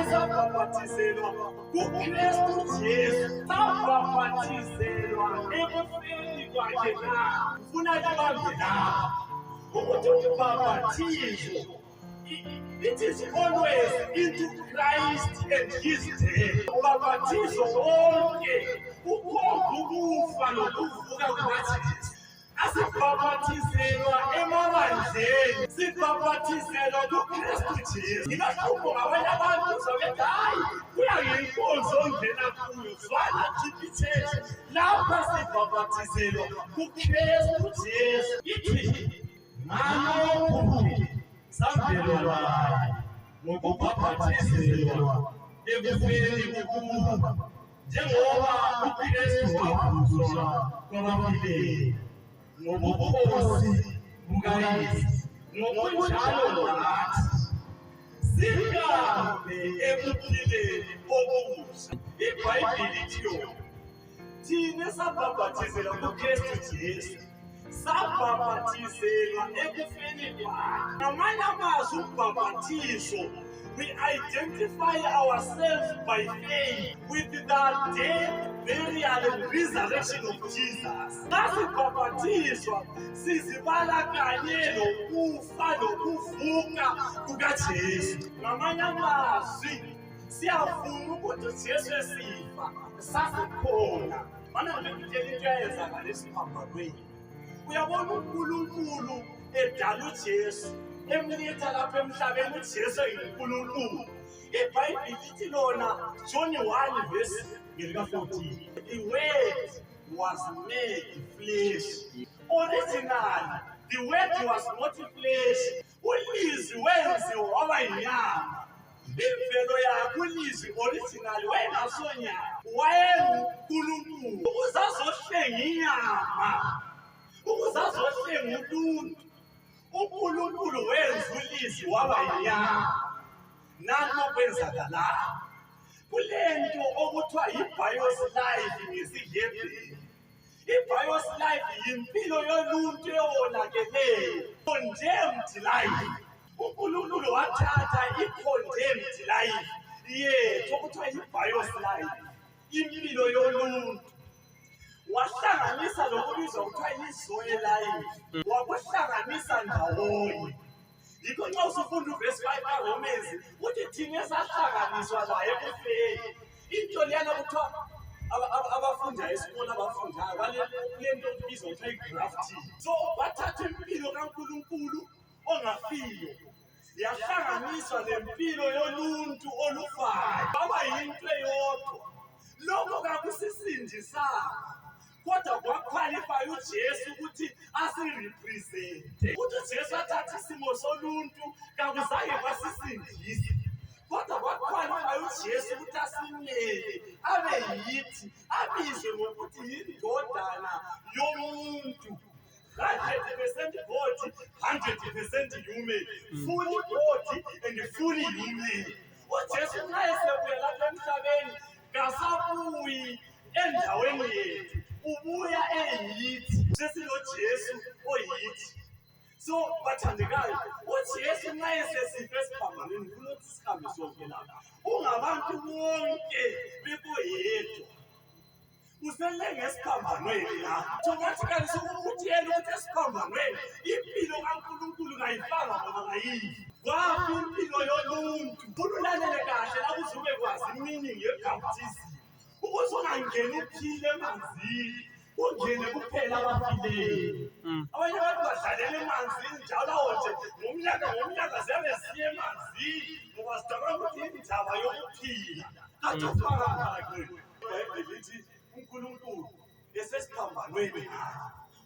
esabhabhatizelwa kuKristu Jesu, sabhabhatizelwa ekufeni kwakhe na. Ufuna libambe lapha ukuthi ubhabhathizo, it is always into Christ and his death. Ubhabhathizo wonke ukhomba ukufa nokuvuka kukaJesu. Asibhabhathizelwa emabandleni, sibhabhathizelwa kuKristu Jesu. Ingakho abanye abantu sobethi hayi kuyayinkonzo ongena kuyo zwana chipithethi. Lapha sibhabhathizelwa kuKristu Jesu. Ithi manje samvelwa ngokubhabhathizelwa ekufeni kokufa, njengoba uKristu wavuswa kwabafileyo ngobukhosi bukaYesu, ngokunjalo nathi sihambe ekuphileni okusha. IBhayibheli lithi thina sabhabhathizelwa kuKristu Jesu, sabhabhathizelwa ekufeni kwakhe. Ngamanye amazwi ubhabhathizo, we identify ourselves by faith with the death, burial, and resurrection of Jesus. Nasibhabhathizwa sizibala kanye nokufa nokuvuka kukaJesu. Ngamanye amazwi siyafuna ukuthi Jesu esifa sasikhona. Mana ngikutshela into eyenzakala esiphambanweni. Uyabona uNkulunkulu edala uJesu, emletha lapha emhlabeni uJesu eyiNkulunkulu. IBhayibheli lithi lona John 1:14, the word was made flesh. Originally, the word was not flesh. Ulizwi wenziwa waba yinyama. Imvelo yakhe ulizwi originally wayengasonyama, wayenguNkulunkulu. Ukuze azohlenga inyama, ukuze azohlenga uluntu, uNkulunkulu wenza ulizwi waba yinyama. Nanto okwenzakalayo kulento okuthiwa yi-bios life ngesiHebrew. I-bios life yimpilo yoluntu ewonakeleyo, condemned life. uNkulunkulu wathatha i-condemned life yethu okuthiwa yi-bios life, impilo yoluntu, wahlanganisa lokubizwa kuthiwa yi-zoe life, wakuhlanganisa ndawonye. Yikho nxa usufunda uverse 5 kaRomans uthi thina esahlanganiswa laye ekufeni. Into leyana kuthiwa abafunda esikole abafundayo balento okubizwa kuthiwa yi-grafting. So bathatha impilo kaNkulunkulu ongafiyo yahlanganiswa nempilo yoluntu olufayo, baba yinto eyodwa. Lokho kakusisindisanga, kodwa kwaqualify uJesu ukuthi asirepresente. Ukuthi uJesu athatha isimo soluntu kakuzange kwasisindisa, kodwa kwaqualify uJesu ukuthi asimele abe yithi, abizwe ngokuthi yindodana yomuntu. 100% God, 100% human, fully God and fully human. uJesu nxa esebuya lapha emhlabeni kasabuyi endaweni yethu, ubuya eyithi. SesiloJesu oyithi. So bathandekayo, uJesu nxa esesifa esiphambanweni kunokuthi sihambe sonke lapha, ungabantu bonke beboyedwa. Uselenge esiphambanweni lapha. Automatically sokuthi yena ukuthi esiphambanweni impilo kaNkulunkulu kayifanga ngoba kayifi. Kwafi impilo yoluntu. Ululalele kahle lapho uzube kwazi meaning ye-baptism. Ukuze ungangeni uphile emanzini, ungene kuphela abafileyo. Abanye abantu badlalela emanzini njalo nje ngomnyaka ziyabe siye emanzini ngoba sidabula ukuthi indaba yokuphila. Kathi ufaka ngakho iBhayibheli lithi uNkulunkulu esesiphambanweni naye.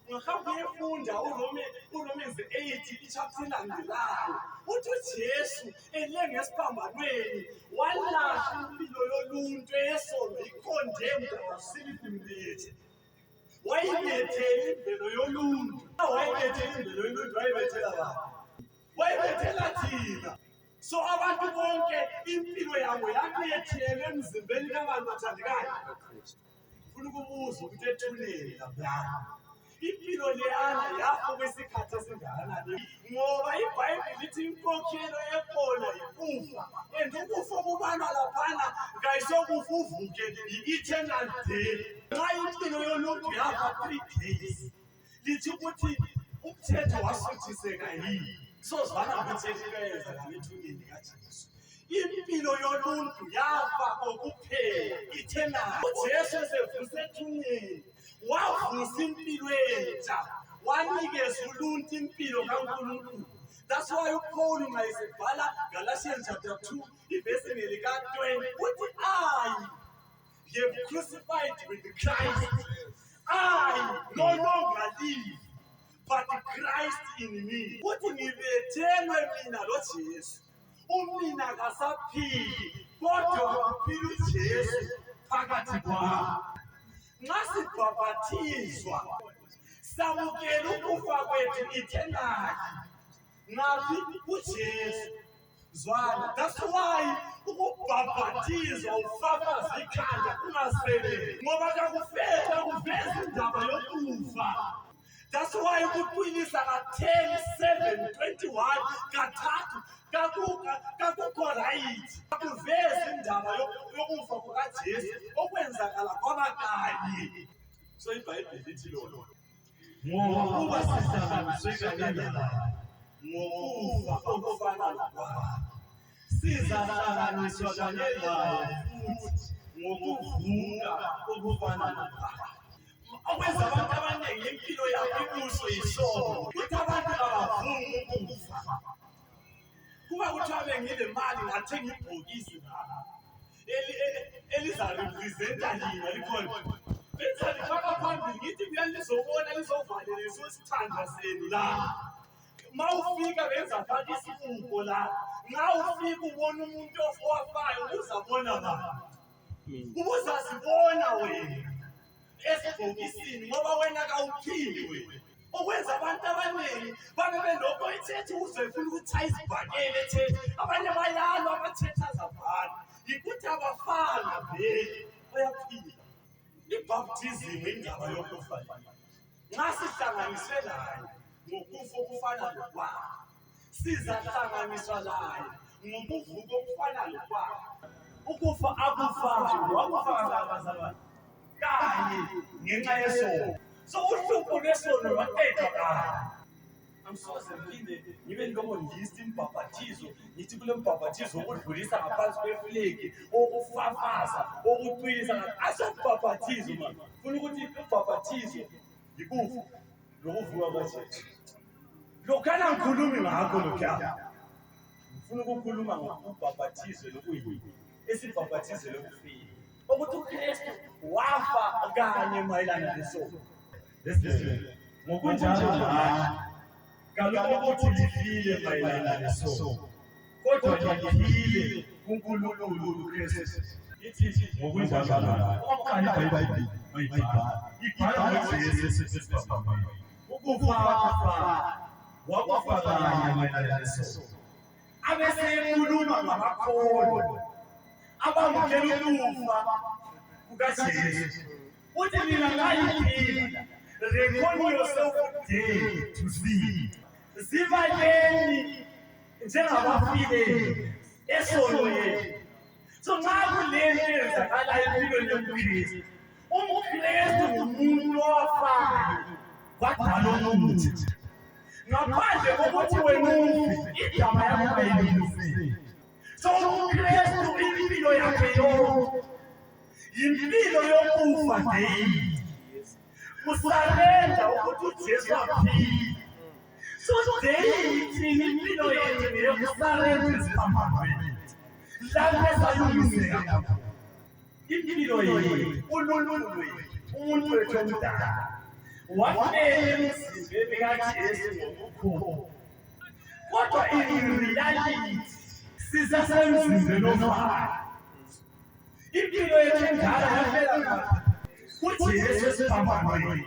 Ungahamba uyefunda uRomans 8 ichapter elandelayo, uthi uJesu elenge esiphambanweni walahla impilo yoluntu eyesono, i-condemned awusilifimlethe. Wayibethela imvelo yoluntu. Wayibethela imvelo yoluntu, wayibethela abantu, wayibethela thina. So abantu bonke impilo yabo yakuyethela emzimbeni kabantu bathandekayo. Ufuna ukubuza ukuthi ethuleni lapha, impilo leyana yafa kwesikhathi esingakanani ngoba iBhayibheli lithi inkokhelo ekhona yikufa, and ukufa okubalwa laphana kayisokufa uvuke i-eternal death. Nxa impilo yoluntu yafa 3 days lithi ukuthi umthetho wasuthiseka yini sozwana umthetho kuyeza ngamethuneni kaJesu. Impilo yoluntu yafa kokuphela eternal. uJesu esevuse ethuneni wavusa impilo entsha wanikeza uluntu impilo kaNkulunkulu. That's why uPaul mayesebhala Galatians chapter 2 ivesi ngelika-20 uthi I have crucified with Christ. I no longer live, but Christ in me. Uthi ngibethelwe mina loJesu. Umina kasaphili kodwa kuphila uJesu phakathi kwami. Nxa sibhaphathizwa samukela ukufa kwethu eternal ngaphi kuJesu. Zwana, that's why ukubhaphathizwa ufafaza ikhanda kungasebenzi ngoba kakuveza indaba yokufa. That's why ukuqinisa ka-10:7:21 kathathu kakukho right. Kakuveza indaba yokufa kukaJesu okwenzakala kwabakanye. So iBhayibheli lithi lolo ngoba sihlanganiswe kanjani ngokufa okufana nokwakhe sizahlanganiswa kanye naye futhi ngokuvuka okufana nokwakhe. Okwenza abantu abaningi impilo yabo ibuso yisono ukuthi abantu abavumi ukufa. Kuba kuthiwa bengile mali ngathenga ibhokisi elizarepresenta lina likhona benza lifaka phambili ngithi kuyalizobona lizovalela leso sithandwa senu la. Ma ufika benza faka isibuko la. Nxa ufika ubona umuntu ofayo uzabona bani? Ubuzazibona wena esibhokisini ngoba wena kawuphili. Okwenza abantu abaningi babe belokho ithethe uzefuna ukuthi ayizibhakele ethethe. Abanye bayalwa abathethe azavana yikuthi abafana vele bayaphila. Ibaptism indaba yokufa nxa sihlanganiswe naye ngokufa okufana nokwakhe sizahlanganiswa naye ngokuvuka okufana nokwakhe. Ukufa akufayo wakufaka abazalwane kanye ngenxa yesono. So uhlupho lwesono lwaqedwa kanye. Angisoze ngiphinde ngibe ngilobo ngiyisa imbhabhathizo ngithi kule mbhabhathizo okudlulisa ngaphansi kwefulegi okufafaza okuqinisa asokubhabhathizo manje. Funa ukuthi imbhabhathizo yikufa lokuvuka kwaJesu. Lokhana ngikhulumi ngakho lokho. Ngifuna ukukhuluma ngokubhabhathizo lokuyini esibhabhathizo lokufika. Ukuthi uKristu wafa kanye mayelana nesono. Ngokunjalo nathi kaloku ukuthi lifile mayelana nesono kodwa liphile kuNkulunkulu uKristu. Ithi ngokunjalo nathi okanye iBhayibheli ibhala ngoJesu esibhabhayo ukufa wakufa kanye mayelana nesono. Abese ekhuluma ngamakholwa abamukela ukufa kukaJesu. Uthi mina ngayiphila. Reckon yourself dead to see. Zivaleni njengabafile esonweni. So nxa kulento eyenzakala empilweni yobuKristu, umKristu ngumuntu owafayo kwadala umuthi. Ngaphandle kokuthi wena ufe igama yakho ayilife. So umKristu impilo yakhe yonke impilo yokufa daily. Usarenda ukuthi uJesu aphile. So daily thina impilo yethu ngeyokusarenda esiphambano. Lapho sayungiseka impilo yethu uluntu lwethu umuntu wethu omdala wafela emzimbeni kaJesu ngokukhona. Kodwa in reality sisasemzimbeni ofayo. Impilo yethu endala yafela ngapha kuJesu esiphambanweni.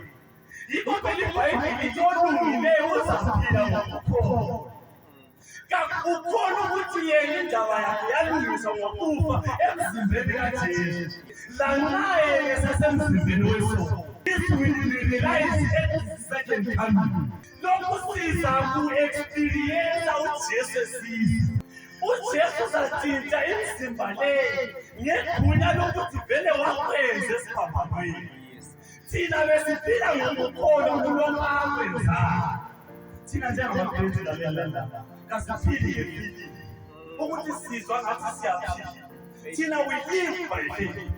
Yikho phela iBhayibheli lithi olungileyo uzaphila ngokukhona. Ukhona ukuthi yena indaba yakhe yalungiswa ngokufa emzimbeni kaJesu. Langaye esesemzimbeni wesono. This will realize at the second coming. Lokhu siza ku-experience uJesu esiza. uJesu uzathinta imizimba le ngegunya lokuthi vele wakwenza esiphambanweni. Thina besiphila ngokukholwa kulokho akwenzayo. Thina njengamaKristu lalela kasiphili ngefili ukuthi sizwa ngathi siyaphila. Thina we live by faith.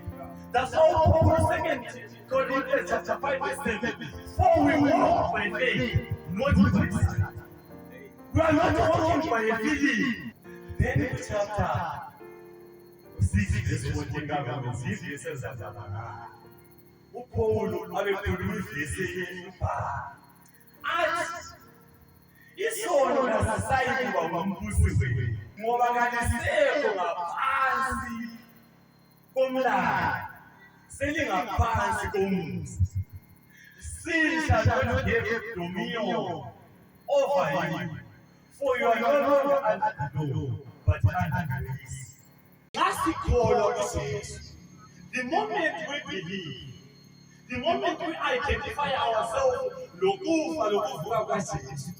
That's how Paul 2 Corinthians chapter 5 verse 7. For we walk by faith, not by sight. We are not walking by a feeling. Then in chapter 6 verse 14 verses uPaul abekhuluma ivesi eyimbala. Athi isono nasayikuba ngumbusi wethu ngoba kalisekho ngaphansi komlando selingaphansi komusa. Sin shall not have dominion over you, for you are no longer under the law, but under grace. Ngasikholwa uJesu, the moment we believe, the moment we identify ourselves lokufa lokuvuka kwaJesu,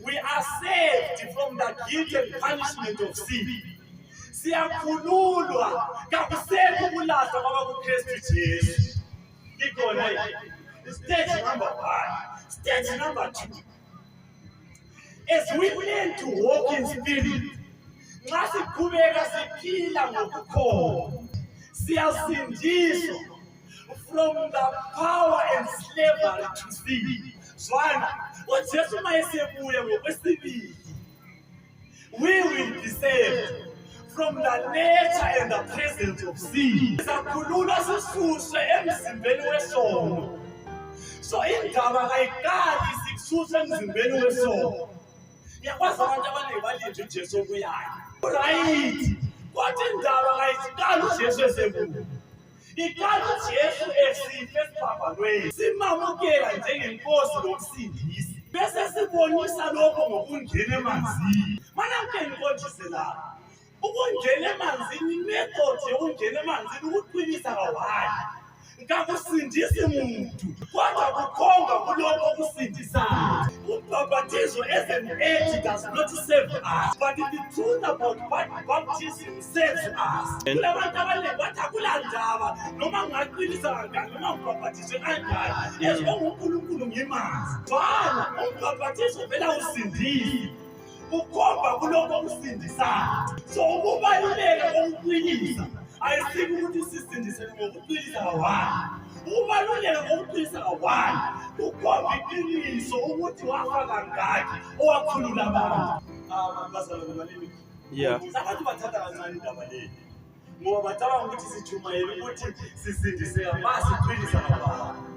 we are saved from the guilt and punishment of sin. Siyakhululwa kakusekho ukulahlwa kwaba kuKristu Jesu. Ikhona stage number 1. Stage number 2. As we learn to walk in spirit, nxa siqhubeka siphila ngokukholwa, siyasindiswa from the power and slavery to sin. Zwana, uJesu mayesebuya ngokwesibili, we will be saved from the nature and the presence of sin. Sizakhululwa sisuswe emzimbeni wesono. So indaba kayiqali sikususwe emzimbeni wesono. Ngiyakwazi abantu abaningi balinje uJesu obuyayo. Right. Kodwa indaba kayiqali uJesu esebuya. Iqala uJesu esife esiphambanweni. Simamukela njengenkosi lomsindisi. Bese sibonisa lokho ngokungena emanzini. Mana ngike ngiqondise lapha. Ukungena emanzini, method yokungena emanzini ukuqinisa kawayi. Ngakusindisa umuntu, kodwa kukhonga kulokho okusindisayo. Ubhapatizo as an age does not save us, but the truth about baptism saves us. Kulabantu abaningi bathi akulandaba noma ngaqinisa kangaka noma ubhapatizwe kanjani. UNkulunkulu ngimazi. Bhala ubhapatizo vela usindisa. Ukhomba kulokho okusindisayo. So ukubaluleka kokuqinisa ayisiki ukuthi sisindisele ngokuqinisa kawayi. Ukubaluleka kokuqinisa kawayi ukhomba iqiniso ukuthi wafa kangaki owakhulula abantu. Bazalwane, yeah. Abantu bathatha kancane indaba le. Ngoba bacabanga ukuthi sijumayela ukuthi sisindiseka masiqinisa kawayi.